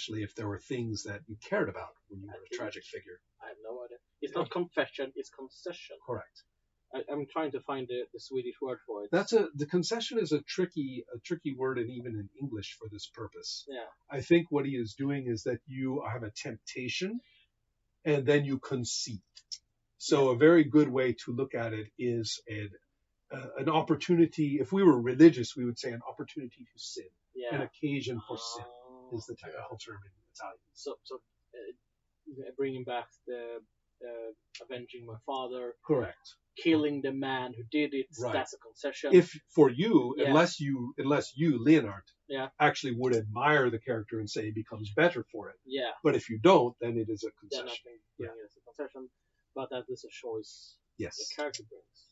especially if there were things that you cared about when you were a tragic figure. I have no idea. It's not confession, it's concession. Correct. I'm trying to find the Swedish word for it. The concession is a tricky word, and even in English for this purpose. Yeah. I think what he is doing is that you have a temptation, and then you concede. So a very good way to look at it is an opportunity. If we were religious, we would say an opportunity to sin, an occasion for sin is the technical term in Italian. So bringing back the avenging my father. Correct. Killing the man who did it. Right. That's a concession. If for you, unless you, Leonard, actually would admire the character and say he becomes better for it. Yeah. But if you don't, then it is a concession. Then I think it is a concession. But that is a choice yes. the character brings.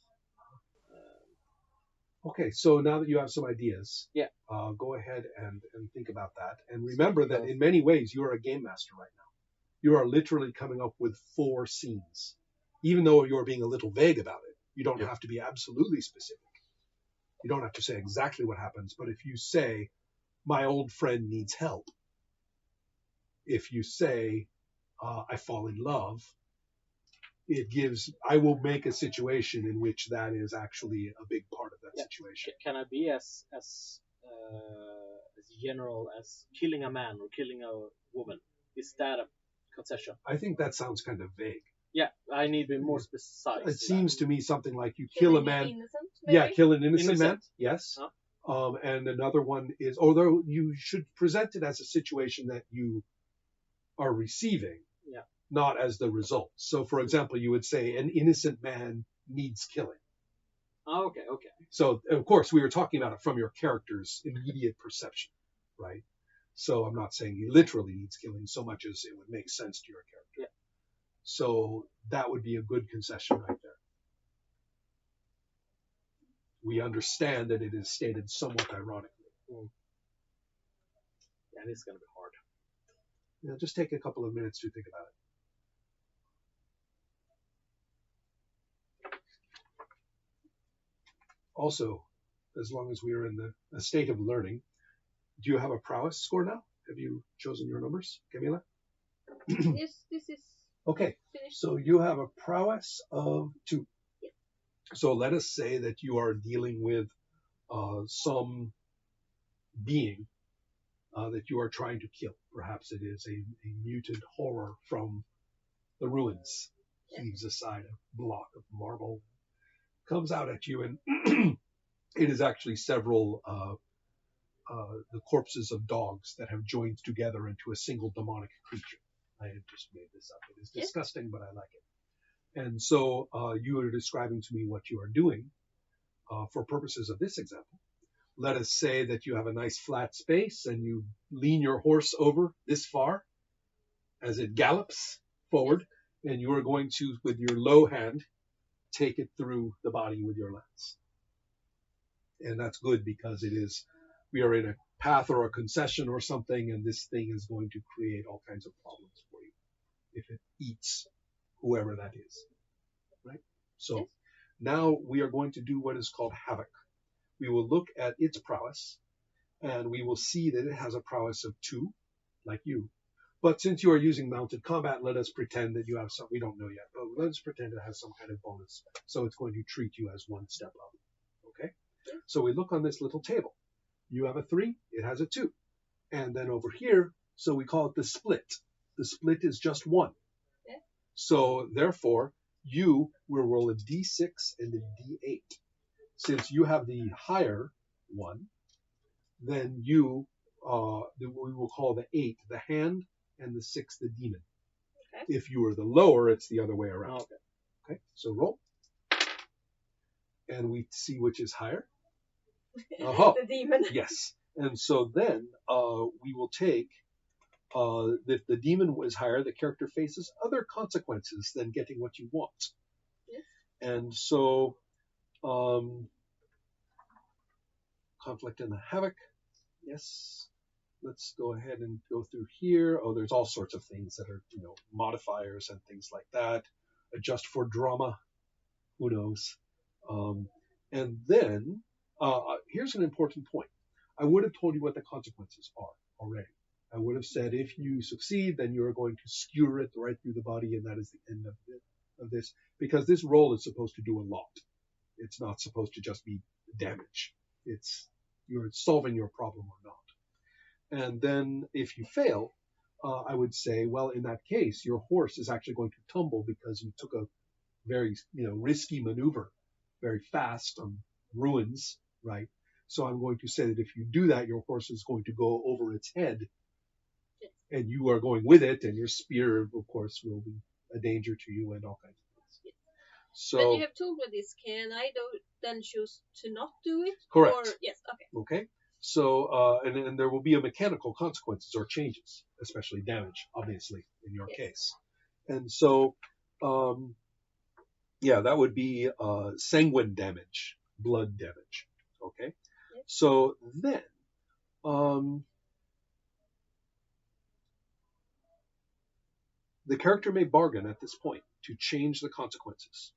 Okay, so now that you have some ideas, yeah, go ahead and think about that. And remember that in many ways, you are a game master right now. You are literally coming up with 4 scenes. Even though you're being a little vague about it, you don't have to be absolutely specific. You don't have to say exactly what happens. But if you say, my old friend needs help, if you say, I fall in love, it gives, I will make a situation in which that is actually a big part of that situation. Can I be as general as killing a man or killing a woman? Is that a concession? I think that sounds kind of vague. Yeah, I need to be more precise. It seems to me something like you kill a man. Innocent, yeah, kill an innocent man. Yes. Huh? And another one is, although you should present it as a situation that you are receiving. Yeah. Not as the result. So, for example, you would say an innocent man needs killing. Oh, okay. So, of course, we were talking about it from your character's immediate perception, right? So I'm not saying he literally needs killing so much as it would make sense to your character. Yeah. So that would be a good concession right there. We understand that it is stated somewhat ironically. Yeah, this is going to be hard. Yeah, just take a couple of minutes to think about it. Also, as long as we are in a state of learning, do you have a prowess score now? Have you chosen your numbers, Camila? Yes, this is okay. finished. So you have a prowess of 2. Yeah. So let us say that you are dealing with some being that you are trying to kill. Perhaps it is a mutant horror from the ruins. Heaves aside a block of marble, comes out at you, and it is actually several the corpses of dogs that have joined together into a single demonic creature. I had just made this up. It is disgusting, but I like it. And so you are describing to me what you are doing for purposes of this example. Let us say that you have a nice flat space and you lean your horse over this far as it gallops forward, and you are going to, with your low hand, take it through the body with your lance. And that's good because we are in a path or a concession or something, and this thing is going to create all kinds of problems for you if it eats whoever that is. Right? So now we are going to do what is called Havoc. We will look at its prowess, and we will see that it has a prowess of 2, like you. But since you are using mounted combat, let us pretend that you have some, we don't know yet, but let us pretend it has some kind of bonus. So it's going to treat you as 1 step up. Okay? So we look on this little table. You have a 3, it has a 2. And then over here, so we call it the split. The split is just 1. Yeah. So therefore, you will roll a d6 and a d8. Since you have the higher one, then you, we will call the 8 the hand and the 6 the demon. Okay. If you are the lower, it's the other way around. Okay. Okay, so roll. And we see which is higher. The demon. Yes. And so then we will take, if the demon was higher, the character faces other consequences than getting what you want. Yes. And so, conflict and the havoc. Yes. Let's go ahead and go through here. Oh, there's all sorts of things that are, modifiers and things like that. Adjust for drama. Who knows? And then, here's an important point. I would have told you what the consequences are already. I would have said if you succeed, then you're going to skewer it right through the body, and that is the end of this, because this roll is supposed to do a lot. It's not supposed to just be damage. It's you're solving your problem or not. And then if you fail, I would say, well, in that case, your horse is actually going to tumble because you took a very risky maneuver, very fast on ruins, right? So I'm going to say that if you do that, your horse is going to go over its head, and you are going with it, and your spear, of course, will be a danger to you and all kinds of things. So When you have told me this, can I then choose to not do it? Correct. Or, yes, okay. Okay. So, and there will be a mechanical consequences or changes, especially damage, obviously, in your case. And so, that would be sanguine damage, blood damage. Okay. Yes. So then, the character may bargain at this point to change the consequences.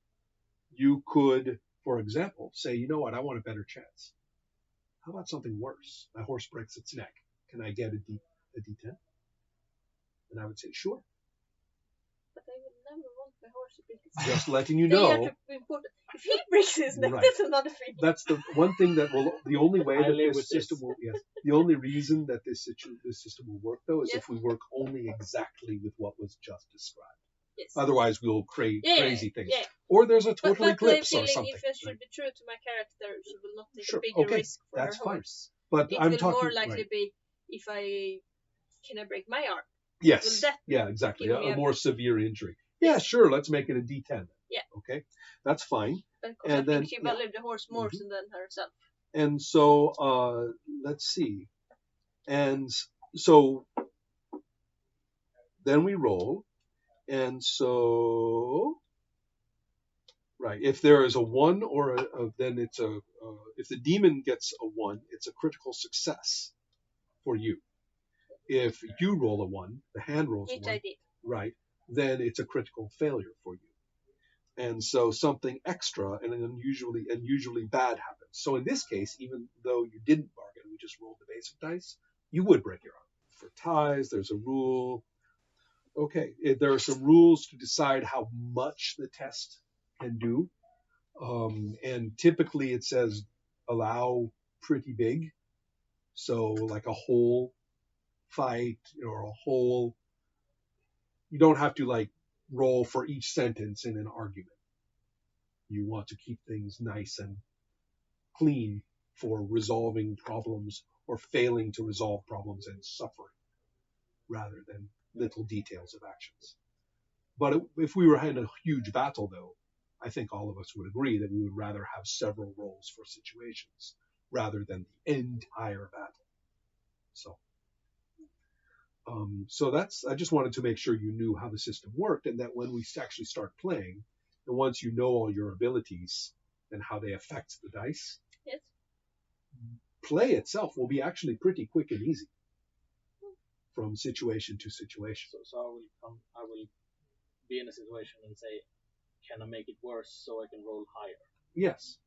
You could, for example, say, you know what, I want a better chance. How about something worse? My horse breaks its neck. Can I get a D10? And I would say, sure. But I would never want my horse to break its neck. Just letting you They know. have to be important. If he breaks his neck, Right. that's another thing. That's the one thing that will. The only way I that live this with system this. will. Yes. The only reason that this system will work though is Yes. if we work only exactly with what was just described. Yes. Otherwise, we'll create Yeah, crazy things. yeah. Or there's a total But I'm eclipse or feeling something. if I should right? be true to my character, she will not take Sure, a bigger okay, risk for that's her fine. horse. But It I'm will talking. more likely right. be if can I break my arm? Yes. will that Yeah. Exactly. give A, me a a- more severe injury. Yeah. Sure. Let's make it a D10. Yeah. Okay. That's fine. Because And I then- think she valued the horse more than herself. And so let's see. And so then we roll. And so, right, if there is a 1 or then it's if the demon gets a 1, it's a critical success for you. If you roll a 1, the hand rolls Which a 1, I did. right, then it's a critical failure for you. And so something extra and unusually bad happens. So in this case, even though you didn't bargain, we just rolled the basic dice, you would break your arm. For ties, there's a rule. Okay, there are some rules to decide how much the test can do. And typically it says allow pretty big. So like a whole fight or a whole, you don't have to like roll for each sentence in an argument. You want to keep things nice and clean for resolving problems or failing to resolve problems and suffering rather than little details of actions. But if we were in a huge battle, though, I think all of us would agree that we would rather have several rolls for situations rather than the entire battle. So that's, I just wanted to make sure you knew how the system worked, and that when we actually start playing, and once you know all your abilities and how they affect the dice, Yes. play itself will be actually pretty quick and easy from situation to situation. So I will be in a situation and say, can I make it worse so I can roll higher? Yes.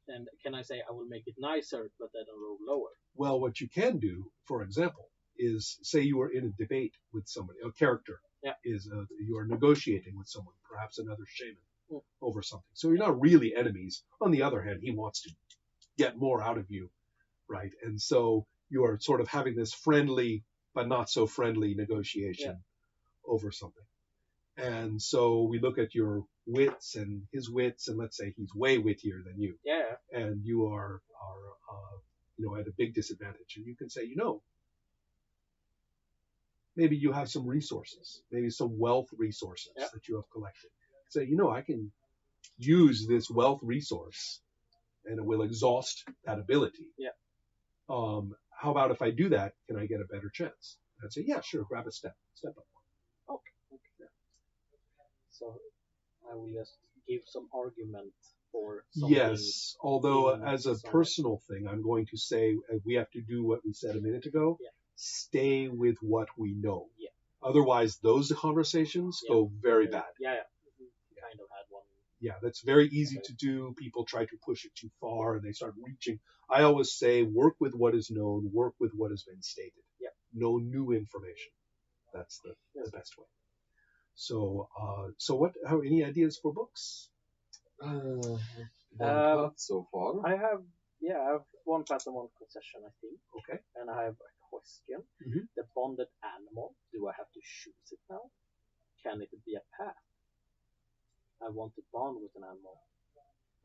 And can I say I will make it nicer, but then I'll roll lower? Well, what you can do, for example, is say you are in a debate with somebody, a character is you are negotiating with someone, perhaps another shaman, over something. So you're not really enemies. On the other hand, he wants to get more out of you, right? And so you are sort of having this friendly but not so friendly negotiation over something. And so we look at your wits and his wits, and let's say he's way wittier than you. Yeah. And you are at a big disadvantage. And you can say, maybe you have some resources, maybe some wealth resources that you have collected. Say, I can use this wealth resource and it will exhaust that ability. Yeah. How about if I do that, can I get a better chance? I'd say, yeah, sure, grab a step up one. Okay. Yeah. So I will just give some argument for something. Yes, although as a somewhere. personal thing, I'm going to say we have to do what we said a minute ago. Yeah. Stay with what we know. Yeah. Otherwise, those conversations go very bad. Yeah. Kind of had one. Yeah, that's very easy to do. People try to push it too far and they start reaching. I always say work with what is known, work with what has been stated. Yeah. no new information. That's the best way. So, any ideas for books? One path so far. I have one path and one concession, I think. Okay. And I have a question. Mhm. The bonded animal, do I have to choose it now? Can it be a path? I want to bond with an animal.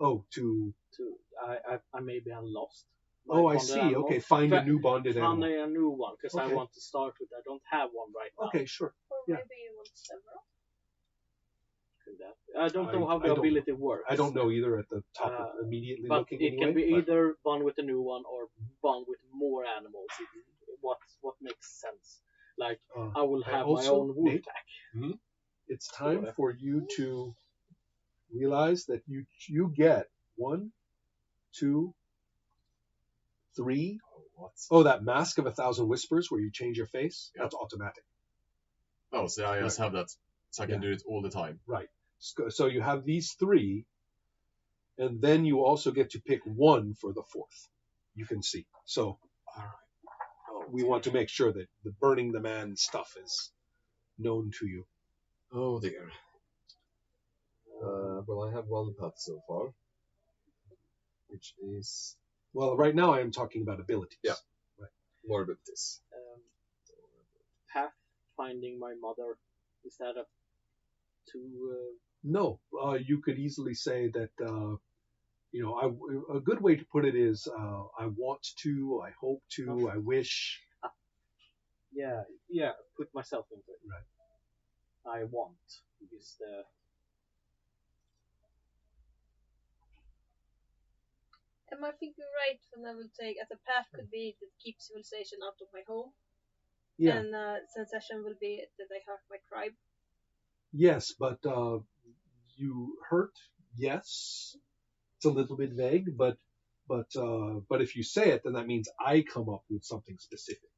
Oh, to. I maybe am lost. Oh, I see. Animal. Okay, find a new bonded animal. Find a new one, because I Okay. want to start with. I don't have one right now. Okay, sure. Or Yeah. maybe you want several. I don't know how the ability works. I don't know either at the top of immediately but looking it anyway. can be either bond with a new one or bond with more animals. What makes sense? Like I will have my own wolf pack. It's time for you to realize that you get 1, 2, 3. Oh, that Mask of 1,000 Whispers where you change your face. That's automatic. Oh, so I just have that, so I can do it all the time. Right. So you have these 3, and then you also get to pick 1 for the 4th. You can see. So we want to make sure that the burning the man stuff is known to you. Oh dear. Well, I have one path so far, which is... Well, right now I am talking about abilities. Yeah. Right. More abilities. Path finding my mother. Is that a No, you could easily say that, a good way to put it is, I want to, I hope to, I wish. Yeah, put myself into it. Right. I want is the... Am I thinking right when I will take as a path could be to keep civilization out of my home? Yeah. And concession will be that I hurt my tribe. Yes, but you hurt, yes. It's a little bit vague, but if you say it, then that means I come up with something specific.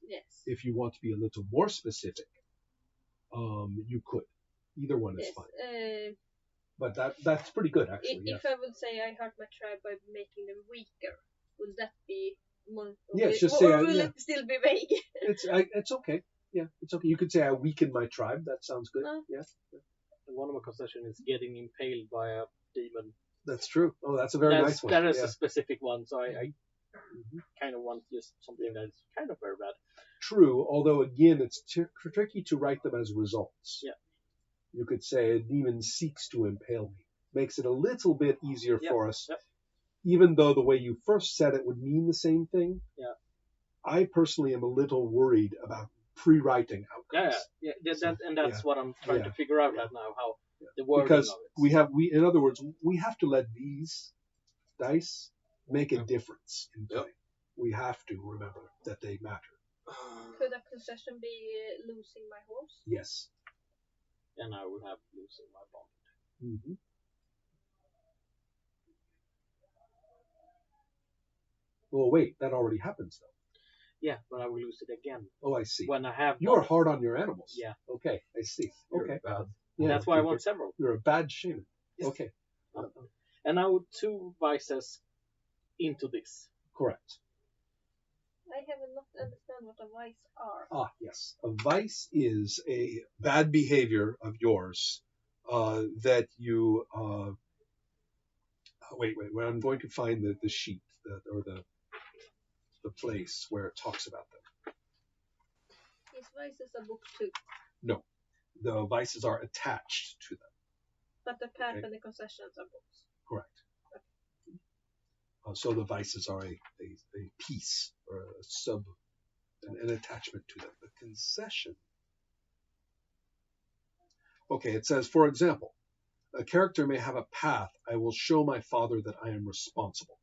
Yes. If you want to be a little more specific, you could. Either one is fine. But that's pretty good, actually. If I would say I hurt my tribe by making them weaker, would that be more? Yes, just or say. will it still be vague? It's okay. Yeah, it's okay. You could say I weakened my tribe. That sounds good. Yeah. One of my concessions is getting impaled by a demon. That's true. Oh, that's a very nice one. That is a specific one, so I kind of want just something that's kind of very bad. True, although again, it's tricky to write them as results. Yeah. You could say a demon seeks to impale me. Makes it a little bit easier for us. Yep. Even though the way you first said it would mean the same thing. Yeah. I personally am a little worried about pre-writing outcomes. That's what I'm trying to figure out right now, how the wording because of it. in other words, we have to let these dice make a difference in play. We have to remember that they matter. Could a concession be losing my horse? Yes. And I would have losing my bond. Mm-hmm. Well, wait, that already happens though. Yeah, but I will lose it again. Oh, I see. When I have... You're hard on your animals. Yeah. Okay, I see. Okay. Bad. Yeah, that's why I want several. You're a bad shaman. Yes. Okay. And now 2 vices into this. Correct. I have not understand what a vice are. Ah, yes. A vice is a bad behavior of yours that you... wait. I'm going to find the sheet or the place where it talks about them. Is vices a book too? No. The vices are attached to them. But the path and the concessions are books. Correct. So the vices are a piece or an attachment to them. The concession. Okay, it says, for example, a character may have a path. I will show my father that I am responsible.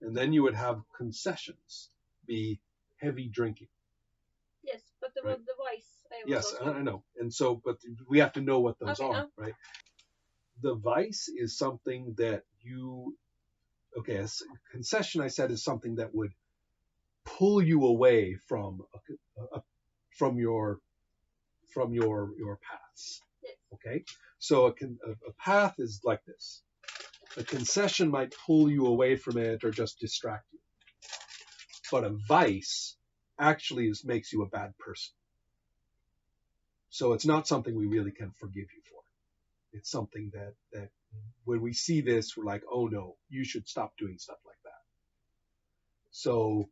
And then you would have concessions be heavy drinking. Yes, but the vice. Yes, I know. And so, but we have to know what those are, right? The vice is something that you... Okay, a concession, I said, is something that would pull you away from your paths. Yes. Okay, so a path is like this. A concession might pull you away from it or just distract you. But a vice actually makes you a bad person. So it's not something we really can forgive you for. It's something that when we see this, we're like, oh no, you should stop doing stuff like that. So,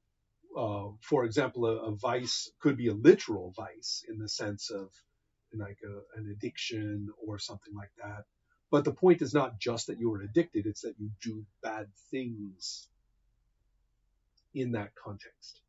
for example, a vice could be a literal vice in the sense of like an addiction or something like that. But the point is not just that you are addicted, it's that you do bad things in that context.